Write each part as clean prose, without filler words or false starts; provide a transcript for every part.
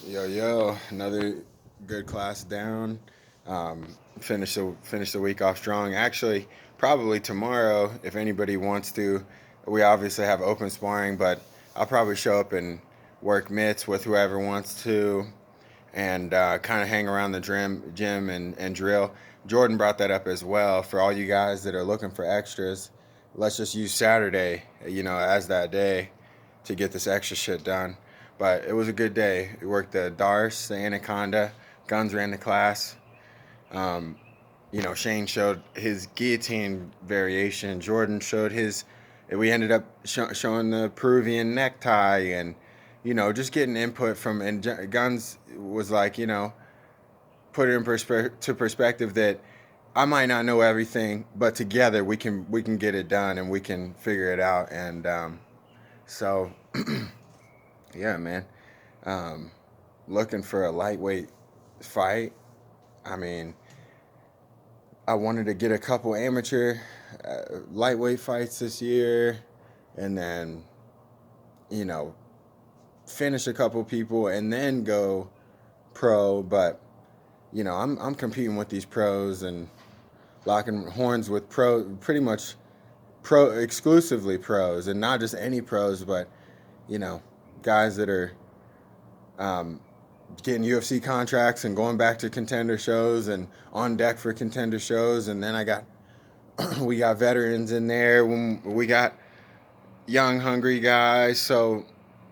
Yo, another good class down. Um, finish the week off strong. Actually, probably tomorrow, if anybody wants to. We obviously have open sparring, but I'll probably show up and work mitts with whoever wants to, and kind of hang around the gym and drill. Jordan brought that up as well for all you guys that are looking for extras. Let's just use Saturday, as that day to get this extra shit done. But it was a good day. We worked the Darce, the Anaconda. Guns ran the class. Um, Shane showed his guillotine variation. Jordan showed his. We ended up showing the Peruvian necktie and, just getting input from. And Guns was like, put it in perspective that I might not know everything, but together we can get it done and we can figure it out. And so, yeah, man. Um, Looking for a lightweight fight. I mean, I wanted to get a couple amateur lightweight fights this year, and then you know finish a couple people, and then go pro. But I'm competing with these pros and locking horns with pretty much exclusively pros, and not just any pros, but you know, guys that are um, getting UFC contracts and going back to contender shows and on deck for contender shows. And then I got we got veterans in there. We got young, hungry guys. So,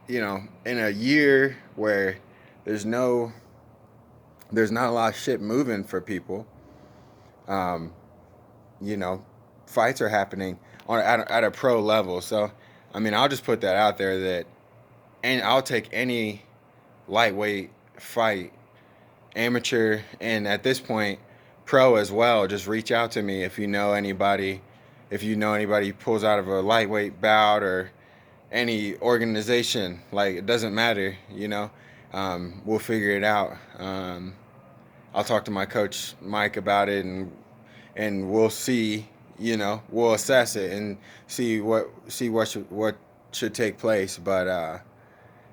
in a year where there's no, there's not a lot of shit moving for people, um, you know, fights are happening at a pro level. So, I mean, I'll just put that out there that, and I'll take any lightweight fight, amateur, and at this point, pro as well. Just reach out to me if you know anybody. If you know anybody who pulls out of a lightweight bout or any organization, like it doesn't matter, we'll figure it out. I'll talk to my coach Mike about it, and we'll see. We'll assess it and see what should take place. But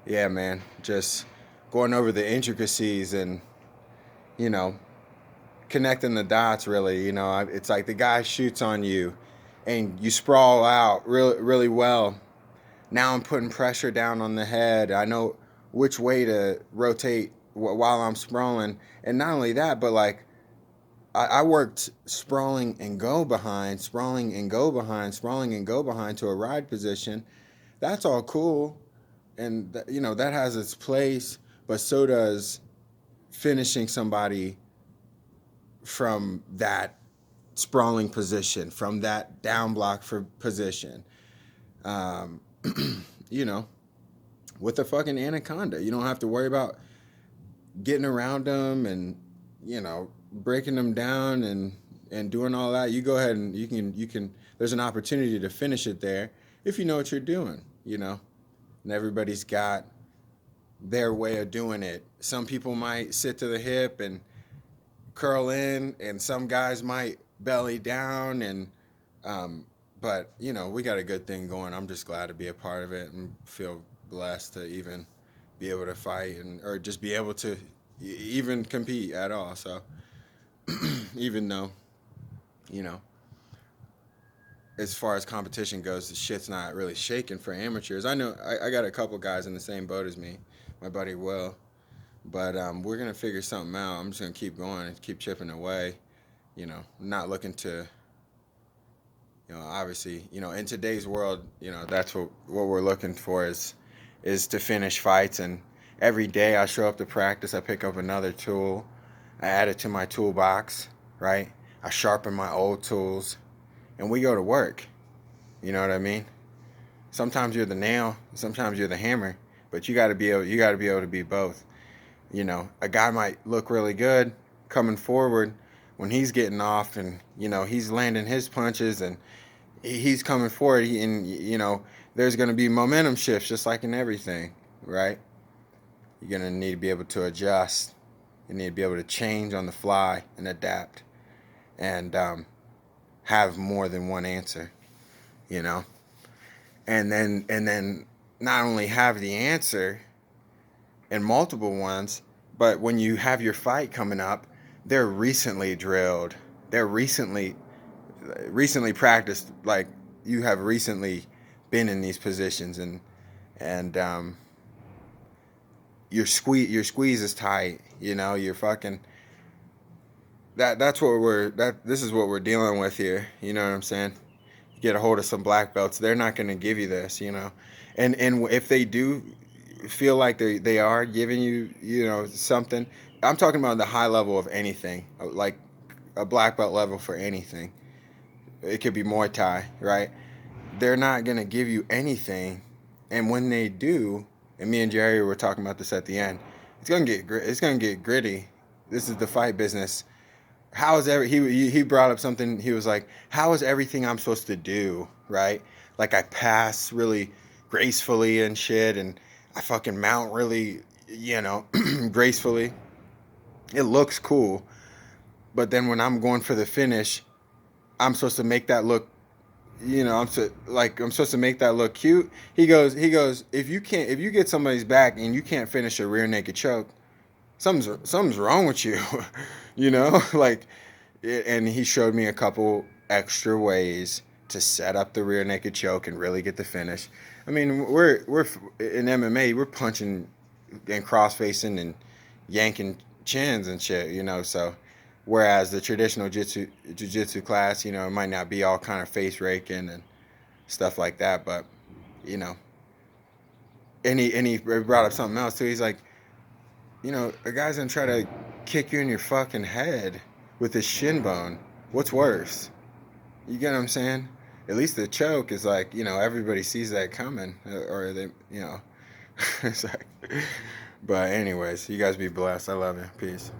yeah, man, just going over the intricacies and you know connecting the dots. Really, it's like the guy shoots on you, and you sprawl out really really well. Now I'm putting pressure down on the head. I know which way to rotate while I'm sprawling. And not only that, but like I worked sprawling and go behind, sprawling and go behind, sprawling and go behind to a ride position. That's all cool. And, that has its place. But so does finishing somebody from that sprawling position, from that down block for position. Um, you know, with a fucking anaconda. You don't have to worry about getting around them and breaking them down and doing all that. You go ahead and you can. There's an opportunity to finish it there if you know what you're doing. And everybody's got their way of doing it. Some people might sit to the hip and curl in, and some guys might belly down and but we got a good thing going. I'm just glad to be a part of it and feel blessed to even be able to fight and or just be able to even compete at all. So even though you know as far as competition goes, the shit's not really shaking for amateurs. I know I got a couple guys in the same boat as me, my buddy Will, but we're gonna figure something out. I'm just gonna keep going and keep chipping away. Not looking to obviously, in today's world, that's what we're looking for is to finish fights. And every day I show up to practice, I pick up another tool, I add it to my toolbox, right? I sharpen my old tools, and we go to work. You know what I mean? Sometimes you're the nail, sometimes you're the hammer, but you got to be able to be both. A guy might look really good coming forward when he's getting off, and he's landing his punches, and he's coming forward, and there's going to be momentum shifts just like in everything, right? You're going to need to be able to adjust. You need to be able to change on the fly and adapt, and have more than one answer, you know and then not only have the answer, and multiple ones. But when you have your fight coming up, they're recently drilled. They're recently practiced. Like, you have recently been in these positions, and your squeeze is tight. You know, you're fucking that's what we're that this is what we're dealing with here. You know what I'm saying? You get a hold of some black belts, they're not going to give you this. You know, and if they do feel like they are giving you, you know, something, I'm talking about the high level of anything, like a black belt level for anything. It could be Muay Thai, right? They're not going to give you anything, and when they do, and me and Jerry were talking about this at the end, it's gonna get gritty. This is the fight business. How is every he brought up something. He was like, how is everything I'm supposed to do, right? Like, I pass really gracefully and shit, and I fucking mount really, you know, gracefully. It looks cool, but then when I'm going for the finish, I'm supposed to make that look, you know, I'm supposed to make that look cute. He goes, if you get somebody's back and you can't finish a rear naked choke, something's wrong with you. You know, like, and he showed me a couple extra ways to set up the rear naked choke and really get the finish. I mean, we're in MMA, we're punching and cross facing and yanking chins and shit, you know. So whereas the traditional jiu-jitsu class, you know, it might not be all kind of face raking and stuff like that, but, you know, and he brought up something else too. He's like, you know, a guy's gonna try to kick you in your fucking head with his shin bone. What's worse? You get what I'm saying? At least the choke is like, you know, everybody sees that coming, or they, you know. It's like, but anyways, you guys be blessed. I love you. Peace.